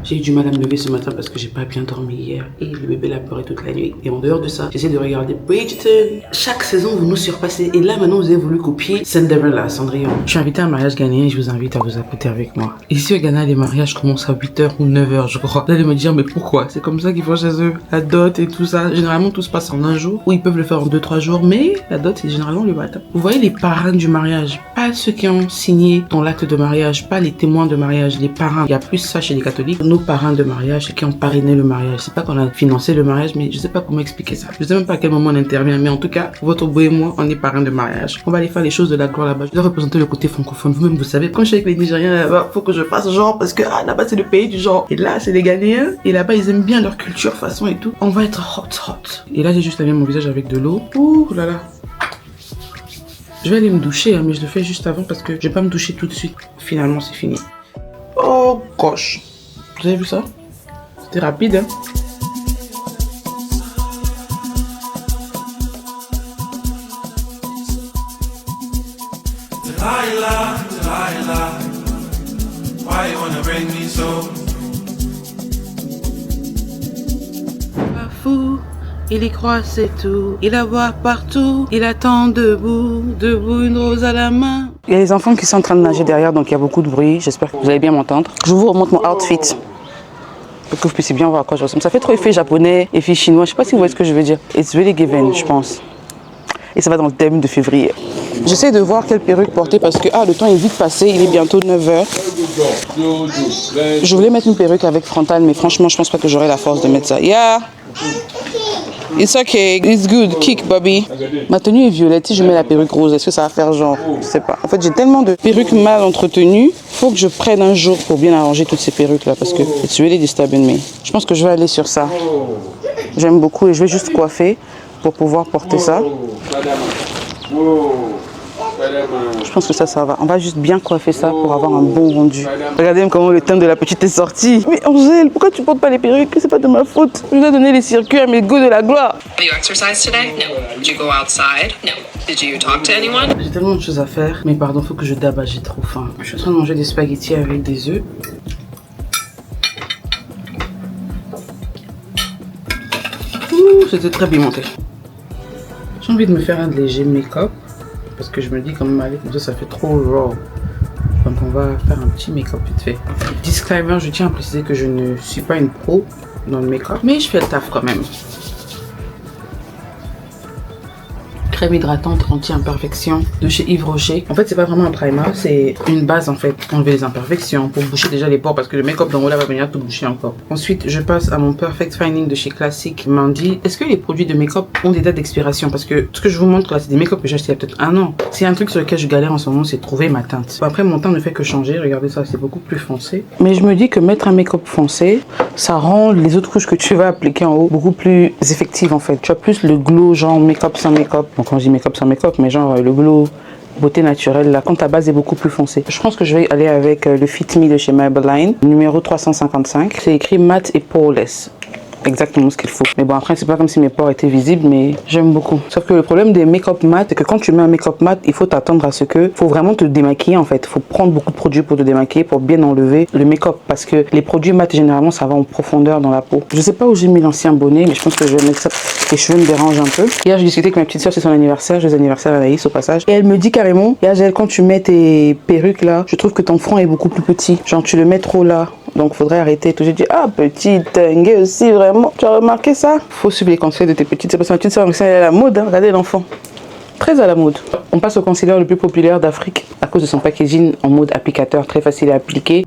J'ai eu du mal à me lever ce matin parce que j'ai pas bien dormi hier et le bébé l'a pleuré toute la nuit. Et en dehors de ça, j'essaie de regarder Bridgerton. Chaque saison, vous nous surpassez. Et là, maintenant, vous avez voulu copier Cinderella, Cendrillon. Je suis invité à un mariage ghanéen et je vous invite à vous apprêter avec moi. Ici au Ghana, les mariages commencent à 8h ou 9h, je crois. Vous allez me dire, mais pourquoi? C'est comme ça qu'ils font chez eux. La dot et tout ça. Généralement, tout se passe en un jour ou ils peuvent le faire en 2-3 jours. Mais la dot, c'est généralement le matin. Vous voyez les parrains du mariage, pas ceux qui ont signé ton acte de mariage, pas les témoins de mariage, les parrains. Il y a plus ça chez les catholiques. Nos parrains de mariage, ceux qui ont parrainé le mariage. C'est pas qu'on a financé le mariage, mais je sais pas comment expliquer ça. Je sais même pas à quel moment on intervient, mais en tout cas, votre beau et moi, on est parrains de mariage. On va aller faire les choses de la gloire là-bas. Je dois représenter le côté francophone. Vous-même, vous savez, quand je suis avec les Nigériens là-bas, faut que je fasse genre, parce que là-bas, c'est le pays du genre. Et là, c'est les Ghanéens. Et là-bas, ils aiment bien leur culture, façon et tout. On va être hot. Et là, j'ai juste lavé mon visage avec de l'eau. Ouh là là. Je vais aller me doucher, hein, mais je le fais juste avant parce que je vais pas me doucher tout de suite. Finalement, c'est fini. Oh, gosh. Vous avez vu ça? C'était rapide, hein? Delilah, why you wanna bring me so? Pas fou, il y croit, c'est tout. Il la voit partout, il attend debout, une rose à la main. Il y a les enfants qui sont en train de nager derrière, donc il y a beaucoup de bruit. J'espère que vous allez bien m'entendre. Je vous remonte mon outfit pour que vous puissiez bien voir à quoi je ressemble. Ça fait trop effet japonais, effet chinois. Je sais pas si vous voyez ce que je veux dire. It's really given, je pense. Et ça va dans le thème de février. J'essaie de voir quelle perruque porter parce que le temps est vite passé, il est bientôt 9h. Je voulais mettre une perruque avec frontale, mais franchement, je pense pas que j'aurai la force de mettre ça. Yeah! It's okay, it's good, kick Bobby. Ma tenue est violette, si je mets la perruque rose, est-ce que ça va faire genre? Je sais pas. En fait, j'ai tellement de perruques mal entretenues, faut que je prenne un jour pour bien arranger toutes ces perruques là parce que it's really disturbing me. Je pense que je vais aller sur ça. J'aime beaucoup et je vais juste coiffer pour pouvoir porter ça. Je pense que ça va. On va juste bien coiffer ça pour avoir un bon rendu. Regardez comment le teint de la petite est sorti. Mais Angèle, pourquoi tu portes pas les perruques? C'est pas de ma faute. Je dois donner les circuits à mes goûts de la gloire. Have you exercised today? No. Did you go outside? No. Did you talk to anyone? J'ai tellement de choses à faire. Mais pardon, faut que je dab, j'ai trop faim. Je suis en train de manger des spaghettis avec des œufs. Ouh, c'était très pimenté. J'ai envie de me faire un léger make-up. Parce que je me dis quand même, allez, comme ça fait trop raw. Donc on va faire un petit make-up vite fait. Disclaimer, je tiens à préciser que je ne suis pas une pro dans le make-up. Mais je fais le taf quand même. Crème hydratante anti-imperfection de chez Yves Rocher. En fait, c'est pas vraiment un primer, c'est une base en fait. Enlever les imperfections pour boucher déjà les pores parce que le make-up d'en haut là va venir tout boucher encore. Ensuite, je passe à mon Perfect Finding de chez Classic Mandy. Est-ce que les produits de make-up ont des dates d'expiration? Parce que ce que je vous montre là, c'est des make-up que j'ai acheté il y a peut-être 1 an. C'est un truc sur lequel je galère en ce moment, c'est trouver ma teinte. Après, mon teint ne fait que changer. Regardez ça, c'est beaucoup plus foncé. Mais je me dis que mettre un make-up foncé, ça rend les autres couches que tu vas appliquer en haut beaucoup plus effectives en fait. Tu as plus le glow genre make-up sans make-up. Donc quand je dis make-up sans make-up, mais genre le glow beauté naturelle là, quand ta base est beaucoup plus foncée. Je pense que je vais aller avec le Fit Me de chez Maybelline, numéro 355. C'est écrit matte et poreless. Exactement ce qu'il faut. Mais bon, après, c'est pas comme si mes pores étaient visibles, mais j'aime beaucoup. Sauf que le problème des make-up mat, c'est que quand tu mets un make-up mat, il faut t'attendre à ce que, faut vraiment te démaquiller en fait. Il faut prendre beaucoup de produits pour te démaquiller, pour bien enlever le make-up. Parce que les produits mat, généralement, ça va en profondeur dans la peau. Je sais pas où j'ai mis l'ancien bonnet, mais je pense que je vais mettre ça. Les cheveux me dérangent un peu. Hier, j'ai discuté avec ma petite soeur, c'est son anniversaire. Joyeux anniversaire à Anaïs au passage. Et elle me dit carrément, Yagel, quand tu mets tes perruques là, je trouve que ton front est beaucoup plus petit. Genre, tu le mets trop là. Donc, faudrait arrêter. J'ai dit, ah, petite, tingue aussi, vraiment. Tu as remarqué ça? Faut suivre les conseils de tes petites. C'est parce que ma petite soeur, elle est à la mode. Hein. Regardez l'enfant. Très à la mode. On passe au concealer le plus populaire d'Afrique à cause de son packaging en mode applicateur, très facile à appliquer.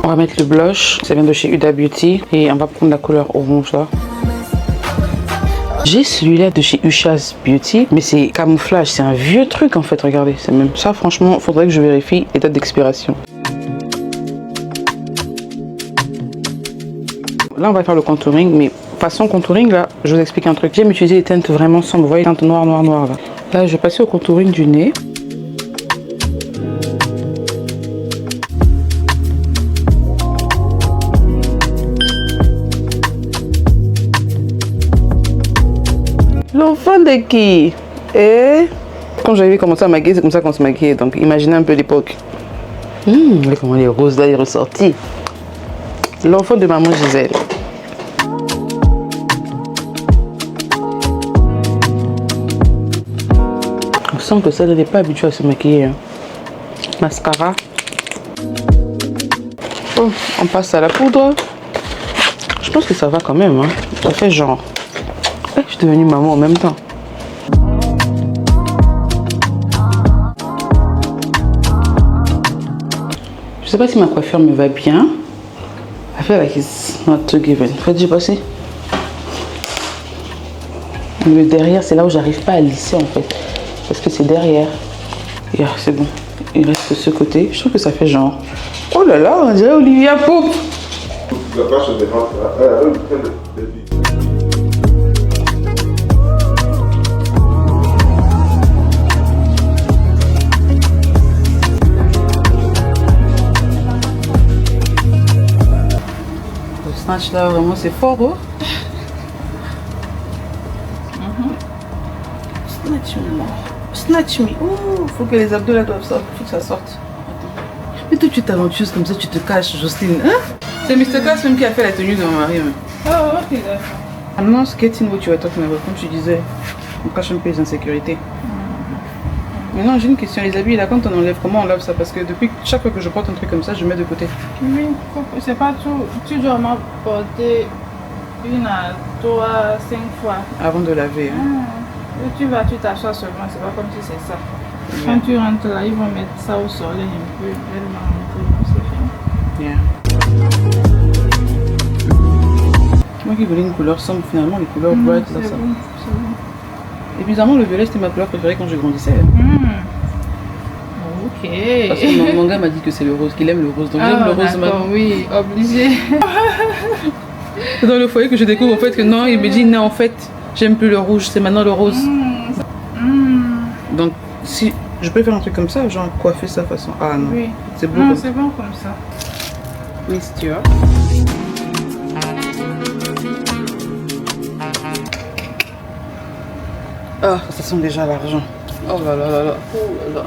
On va mettre le blush. Ça vient de chez Huda Beauty. Et on va prendre la couleur orange là. J'ai celui-là de chez Usha's Beauty, mais c'est camouflage, c'est un vieux truc en fait, regardez, c'est même ça, franchement, faudrait que je vérifie les dates d'expiration. Là, on va faire le contouring, mais Façon contouring, là, je vous explique un truc. J'aime utiliser les teintes vraiment sombres. Vous voyez, teintes noires, là. Là, je vais passer au contouring du nez. L'enfant de qui? Et quand j'avais commencé à maquiller, c'est comme ça qu'on se maquillait. Donc, imaginez un peu l'époque. Comment les roses là, est ressorti. L'enfant de maman Gisèle. On sent que ça n'est pas habitué à se maquiller. Hein. Mascara. Oh, on passe à la poudre. Je pense que ça va quand même. Hein. Ça fait genre. Je suis devenue maman en même temps. Je sais pas si ma coiffure me va bien. I feel like it's not too given. Faut que j'ai passé. Le derrière, c'est là où j'arrive pas à lisser en fait. Parce que c'est derrière. Yeah, c'est bon. Il reste ce côté. Je trouve que ça fait genre. Oh là là, on dirait Olivia Pope. La vache se démarre. Snatch là vraiment c'est fort oh. Snatch me. Oh, faut que les abdos là doivent sortir, faut que ça sorte. Attends. Mais toi tu t'aventures comme ça, tu te caches Jocelyne. Hein? C'est Mr. Cass même qui a fait la tenue de mon mari. Oh ok d'accord. I'm not getting what you were talking about, comme tu disais. On cache un peu les insécurités. Maintenant j'ai une question, les habits là quand on enlève, comment on lave ça? Parce que depuis chaque fois que je porte un truc comme ça, je mets de côté. Oui, c'est pas tout. Tu dois m'en porter 1 à 3, 5 fois. Avant de laver. Hein. Et tu t'assois seulement, c'est pas comme si c'est ça. Quand tu rentres là, ils vont mettre ça au soleil un peu, c'est fini. Moi qui voulais une couleur sombre, finalement les couleurs bright là ça. Bon. Et bizarrement le violet c'était ma couleur préférée quand je grandissais. Ok. Parce que mon gars m'a dit que c'est le rose, qu'il aime le rose. Donc j'aime le rose maintenant. Oui, obligé. C'est dans le foyer que je découvre en fait que non, il me dit non en fait j'aime plus le rouge, c'est maintenant le rose. Donc si je peux faire un truc comme ça, genre coiffer ça façon. Ah non, oui. c'est beau. Non, c'est bon comme ça. Oui, si tu as. Ah, ça sent déjà l'argent. Oh là là là là. Oh là là.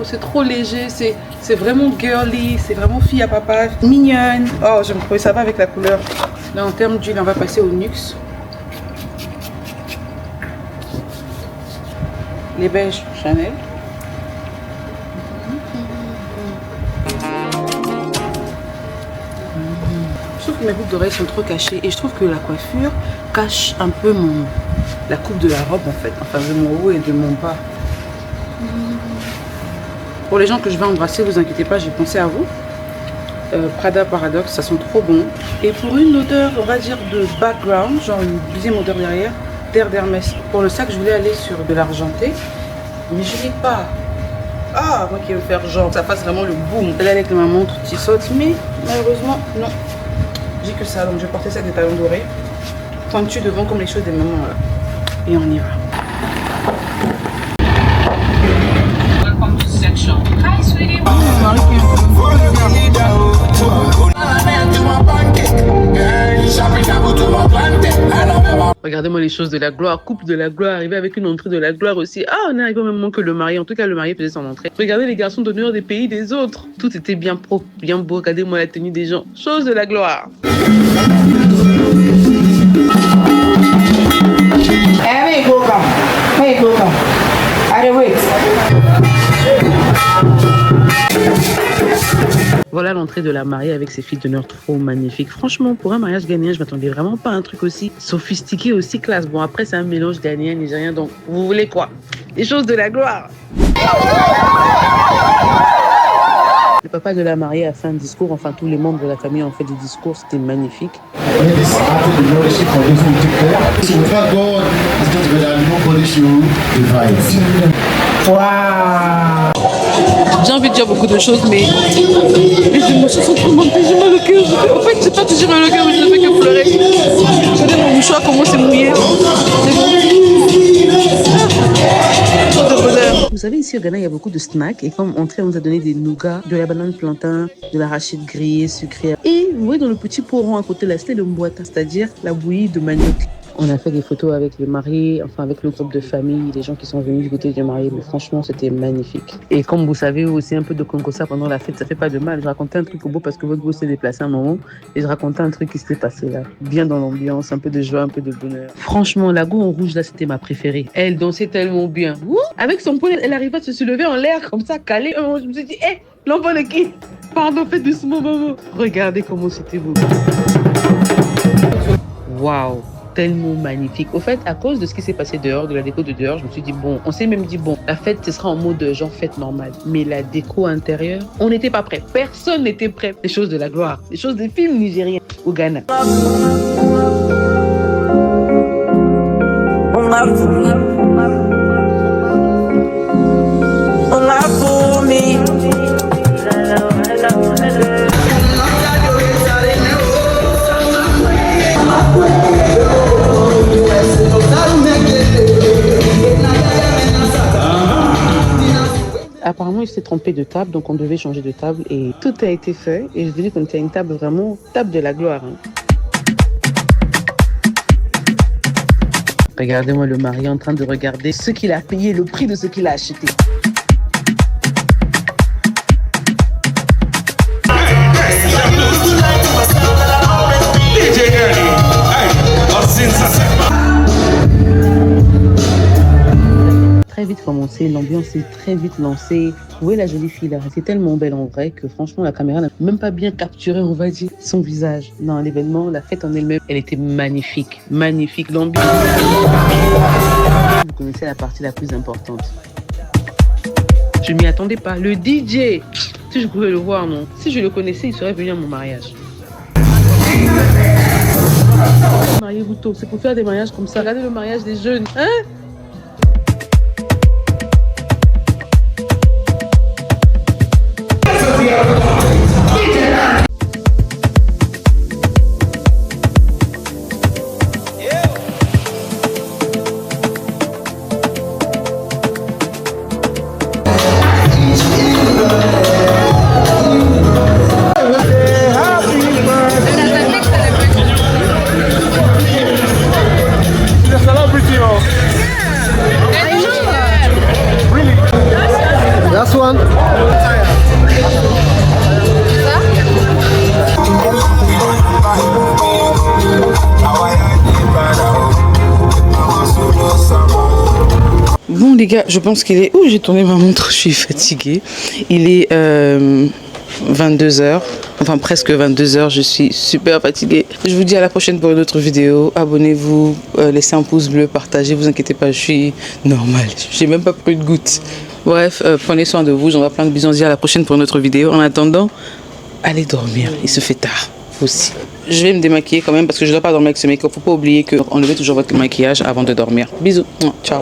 C'est trop léger, c'est vraiment girly, c'est vraiment fille à papa, mignonne. Oh, j'aime trop, ça va avec la couleur. Là, en termes d'huile, on va passer au NYX. Les beiges Chanel. Je trouve que mes boucles d'oreilles sont trop cachées et je trouve que la coiffure cache un peu la coupe de la robe en fait, enfin de mon haut et de mon bas. Pour les gens que je vais embrasser, vous inquiétez pas, j'ai pensé à vous. Prada Paradoxe, ça sent trop bon. Et pour une odeur, on va dire de background, genre une deuxième odeur derrière, terre d'Hermès. Pour le sac, je voulais aller sur de l'argenté, mais je n'ai pas. Ah, moi qui veux faire genre, ça fasse vraiment le boom. Là avec ma montre Tissot, mais malheureusement, non. J'ai que ça, donc je vais porter ça avec des talons dorés. Pointu devant comme les choses des mamans là. Et on y va. Welcome to section. Hi, sweetie. Regardez-moi les choses de la gloire, couple de la gloire, arrivé avec une entrée de la gloire aussi. Ah, on est arrivé au même moment que le marié. En tout cas, le marié faisait son entrée. Regardez les garçons d'honneur des pays des autres. Tout était bien propre, bien beau. Regardez-moi la tenue des gens. Chose de la gloire. Hey, go come. Hey, go come. Allez, wait. Voilà l'entrée de la mariée avec ses filles d'honneur trop magnifiques. Franchement, pour un mariage ghanéen, je m'attendais vraiment pas à un truc aussi sophistiqué, aussi classe. Bon, après, c'est un mélange ghanéen, nigérien, donc vous voulez quoi? Les choses de la gloire. Le papa de la mariée a fait un discours, enfin tous les membres de la famille ont fait des discours, c'était magnifique. Wow. J'ai envie de dire beaucoup de choses, mais les émotions sont trop montées. J'ai mal au cœur. En fait, c'est pas que j'ai mal au cœur, mais je ne fais que pleurer. Regardez mon mouchoir, comment c'est mouillé. C'est bon. Vous savez, ici au Ghana, il y a beaucoup de snacks. Et comme entrée, on nous a donné des nougats, de la banane plantain, de l'arachide grillé, sucré. Et vous voyez dans le petit pot rond à côté là, c'était le mbouata, c'est-à-dire la bouillie de manioc. On a fait des photos avec le marié, enfin avec le groupe de famille, les gens qui sont venus du côté du marié. Mais franchement, c'était magnifique. Et comme vous savez aussi un peu de konkosa pendant la fête, ça fait pas de mal. Je racontais un truc au beau parce que votre goût s'est déplacé un moment. Et je racontais un truc qui s'était passé là. Bien dans l'ambiance, un peu de joie, un peu de bonheur. Franchement, la go en rouge là, c'était ma préférée. Elle dansait tellement bien. Ouh, avec son poignet, elle arrivait à se soulever en l'air comme ça, calée. Je me suis dit, hé, l'enfant de qui? Pardon, faites doucement, maman. Regardez comment c'était beau. Waouh. Tellement magnifique. Au fait, à cause de ce qui s'est passé dehors, de la déco de dehors, je me suis dit, bon, on s'est même dit, bon, la fête, ce sera en mode genre fête normale. Mais la déco intérieure, on n'était pas prêt. Personne n'était prêt. Les choses de la gloire, les choses des films nigériens au Ghana. Apparemment, il s'est trompé de table, donc on devait changer de table et tout a été fait. Et je vous dis qu'on était à une table vraiment, table de la gloire. Hein. Regardez-moi le mari en train de regarder ce qu'il a payé, le prix de ce qu'il a acheté. Très vite commencé, l'ambiance est très vite lancée. Vous voyez la jolie fille là, c'est tellement belle en vrai que franchement la caméra n'a même pas bien capturé, on va dire, son visage. Non, l'événement, la fête en elle-même, elle était magnifique, magnifique. L'ambiance. Vous connaissez la partie la plus importante. Je m'y attendais pas. Le DJ, si je pouvais le voir, non. Si je le connaissais, il serait venu à mon mariage. Mariez-vous tôt, c'est pour faire des mariages comme ça. Regardez le mariage des jeunes, hein? Last one. Bon les gars, je pense qu'il est... Ouh, j'ai tourné ma montre, je suis fatiguée. Il est 22h, enfin presque 22h, je suis super fatiguée. Je vous dis à la prochaine pour une autre vidéo. Abonnez-vous, laissez un pouce bleu, partagez, vous inquiétez pas, je suis normale. J'ai même pas pris de goutte. Bref, prenez soin de vous, j'envoie plein de bisous, on se dit à la prochaine pour une autre vidéo. En attendant, allez dormir, il se fait tard aussi. Je vais me démaquiller quand même parce que je ne dois pas dormir avec ce make-up. Faut pas oublier qu'on enlevez toujours votre maquillage avant de dormir. Bisous, ciao.